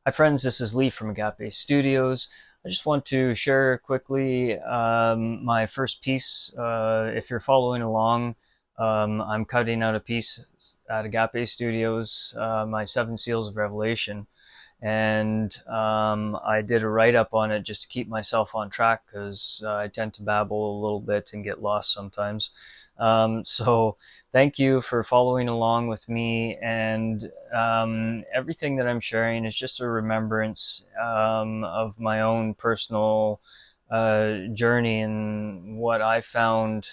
Hi friends, this is Lee from Agàpē Studios. I just want to share quickly my first piece. If you're following along, I'm cutting out a piece at Agàpē Studios, my Seven Seals of Revelation. And I did a write-up on it just to keep myself on track because I tend to babble a little bit and get lost sometimes. So thank you for following along with me, and everything that I'm sharing is just a remembrance of my own personal journey and what I found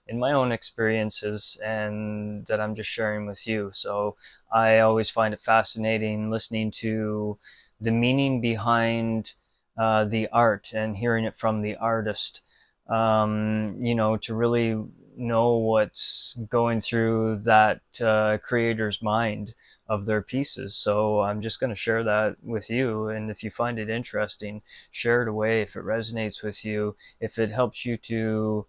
in my own experiences, and that I'm just sharing with you. So I always find it fascinating listening to the meaning behind the art and hearing it from the artist. To really know what's going through that creator's mind of their pieces. So I'm just going to share that with you. And if you find it interesting, share it away. If it resonates with you, if it helps you to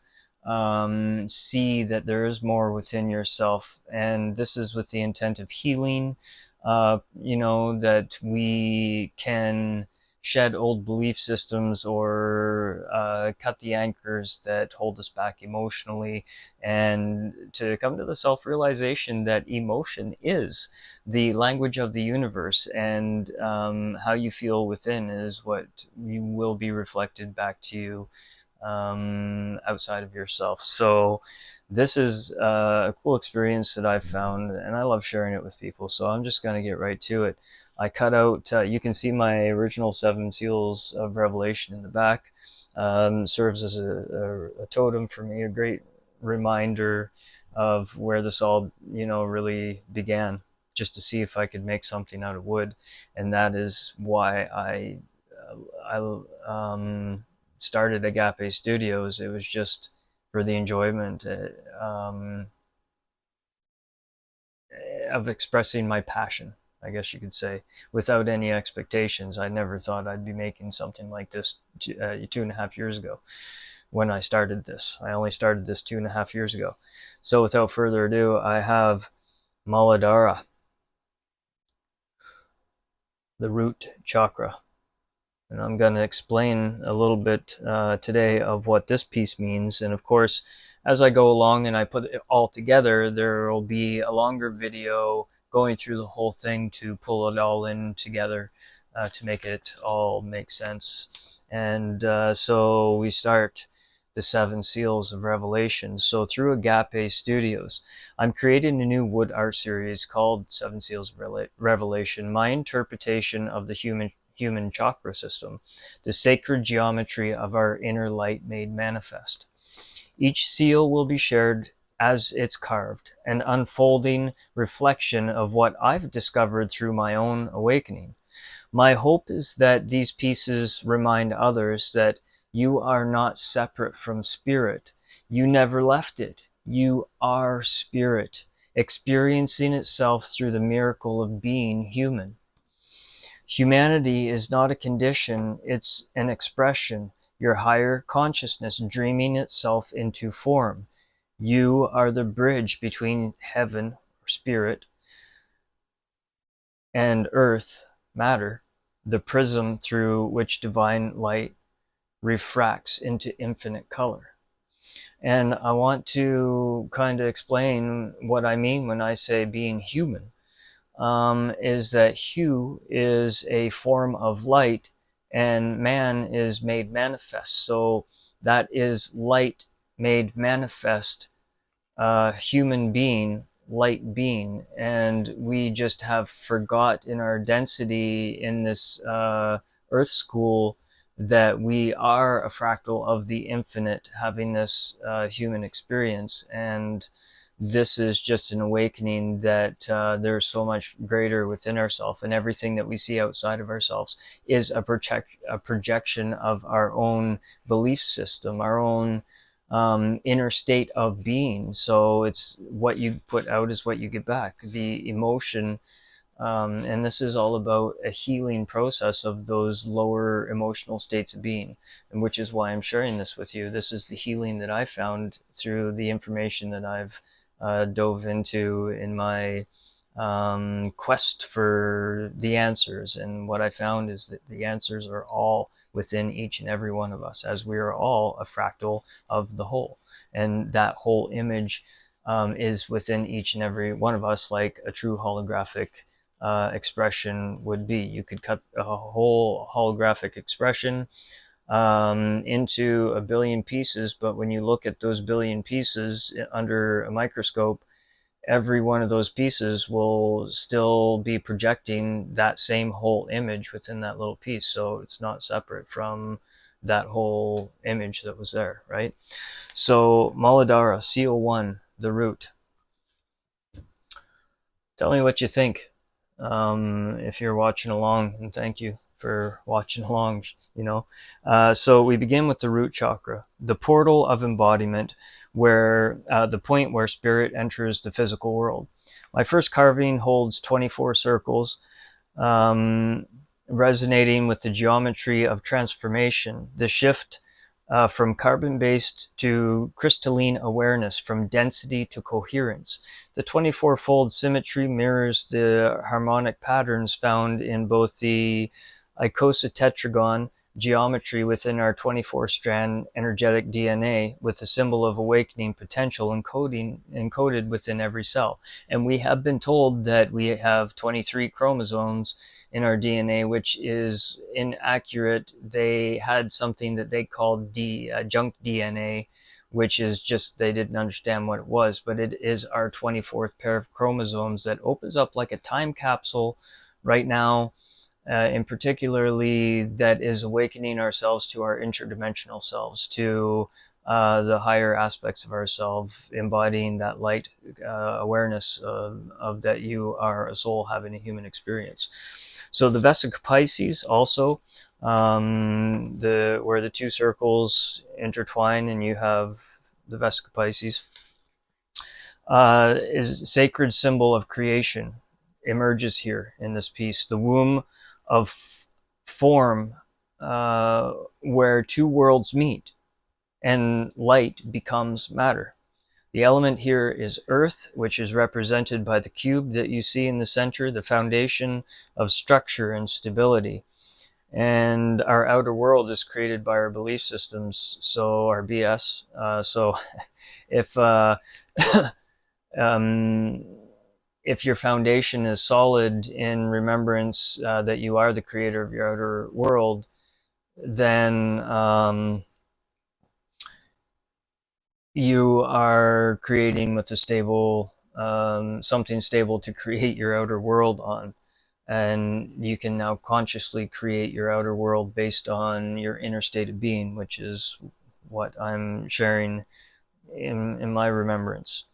see that there is more within yourself. And this is with the intent of healing, that we can shed old belief systems or cut the anchors that hold us back emotionally, and to come to the self-realization that emotion is the language of the universe, and how you feel within is what you will be reflected back to you outside of yourself. So this is a cool experience that I've found, and I love sharing it with people. So I'm just going to get right to it. I cut out, you can see my original Seven Seals of Revelation in the back. Serves as a totem for me, a great reminder of where this all, really began, just to see if I could make something out of wood. And that is why I started Agàpē Studios. It was just for the enjoyment of expressing my passion, I guess you could say, without any expectations. I never thought I'd be making something like this 2.5 years ago when I started this. I only started this 2.5 years ago. So without further ado, I have Mūlādhāra, the root chakra. And I'm going to explain a little bit today of what this piece means. And of course, as I go along and I put it all together, there will be a longer video going through the whole thing to pull it all in together to make it all make sense. And so we start the Seven Seals of Revelation. So through Agàpē Studios, I'm creating a new wood art series called Seven Seals of Revelation, my interpretation of the human chakra system, the sacred geometry of our inner light made manifest. Each seal will be shared as it's carved, an unfolding reflection of what I've discovered through my own awakening. My hope is that these pieces remind others that you are not separate from spirit. You never left it. You are spirit, experiencing itself through the miracle of being human. Humanity is not a condition, it's an expression, your higher consciousness dreaming itself into form. You are the bridge between heaven, or spirit, and earth, matter, the prism through which divine light refracts into infinite color. And I want to kind of explain what I mean when I say being human. Is that Hu is a form of light and man is made manifest. So that is light made manifest, human being, light being. And we just have forgot in our density in this earth school that we are a fractal of the infinite, having this human experience. And this is just an awakening that there's so much greater within ourselves, and everything that we see outside of ourselves is a projection of our own belief system, our own inner state of being. So it's what you put out is what you get back. The emotion, and this is all about a healing process of those lower emotional states of being, and which is why I'm sharing this with you. This is the healing that I found through the information that I've dove into in my quest for the answers. And what I found is that the answers are all within each and every one of us, as we are all a fractal of the whole. And that whole image is within each and every one of us, like a true holographic expression would be. You could cut a whole holographic expression into a billion pieces, but when you look at those billion pieces under a microscope, every one of those pieces will still be projecting that same whole image within that little piece. So it's not separate from that whole image that was there, right? So Mūlādhāra, Seal 1, the root. Tell me what you think. If you're watching along, and thank you for watching along, So we begin with the root chakra, the portal of embodiment, where the point where spirit enters the physical world. My first carving holds 24 circles, resonating with the geometry of transformation, the shift from carbon-based to crystalline awareness, from density to coherence. The 24-fold symmetry mirrors the harmonic patterns found in both the icosatetragon geometry within our 24-strand energetic DNA, with the symbol of awakening potential encoded within every cell. And we have been told that we have 23 chromosomes in our DNA, which is inaccurate. They had something that they called junk DNA, which is just, they didn't understand what it was, but it is our 24th pair of chromosomes that opens up like a time capsule right now, in particularly that is awakening ourselves to our interdimensional selves, to the higher aspects of ourselves, embodying that light awareness of that you are a soul having a human experience. So the Vesica Pisces also, where the two circles intertwine and you have the Vesica Pisces, is a sacred symbol of creation, emerges here in this piece. The womb of form, where two worlds meet and light becomes matter. The element here is earth, which is represented by the cube that you see in the center, the foundation of structure and stability. And our outer world is created by our belief systems, so our BS. So if if your foundation is solid in remembrance that you are the creator of your outer world, then you are creating with a stable, something stable to create your outer world on. And you can now consciously create your outer world based on your inner state of being, which is what I'm sharing in my remembrance.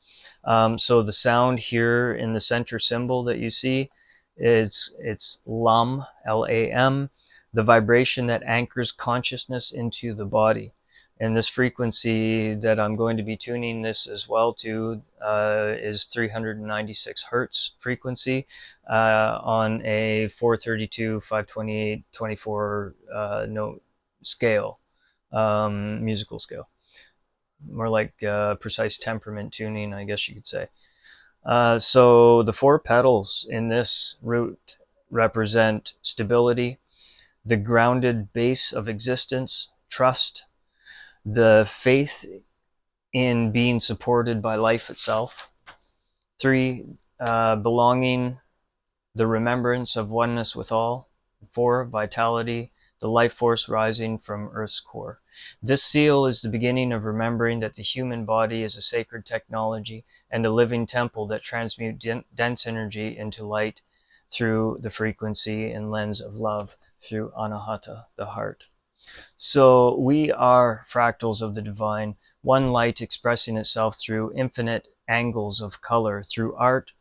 So the sound here in the center symbol that you see, it's LAM, L-A-M, the vibration that anchors consciousness into the body. And this frequency that I'm going to be tuning this as well to is 396 hertz frequency on a 432, 528, 24 note scale, musical scale. More like precise temperament tuning, I guess you could say. So the four petals in this root represent stability, the grounded base of existence, trust, the faith in being supported by life itself. 3, belonging, the remembrance of oneness with all. 4, vitality, the life force rising from Earth's core. This seal is the beginning of remembering that the human body is a sacred technology and a living temple that transmutes dense energy into light through the frequency and lens of love, through Anahata, the heart. So we are fractals of the divine, one light expressing itself through infinite angles of color, through art,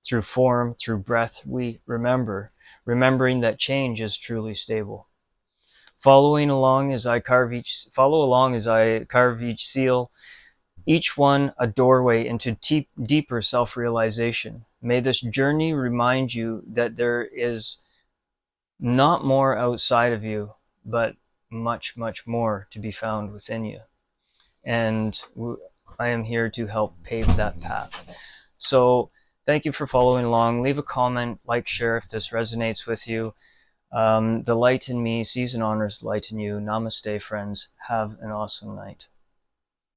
through form, through breath. We remembering that change is truly stable. Follow along as I carve each seal, each one a doorway into deeper self-realization. May this journey remind you that there is not more outside of you, but much, much more to be found within you. And I am here to help pave that path. So Thank you for following along. Leave a comment, like, share if this resonates with you. The light in me sees and honors the light in you. Namaste, friends. Have an awesome night.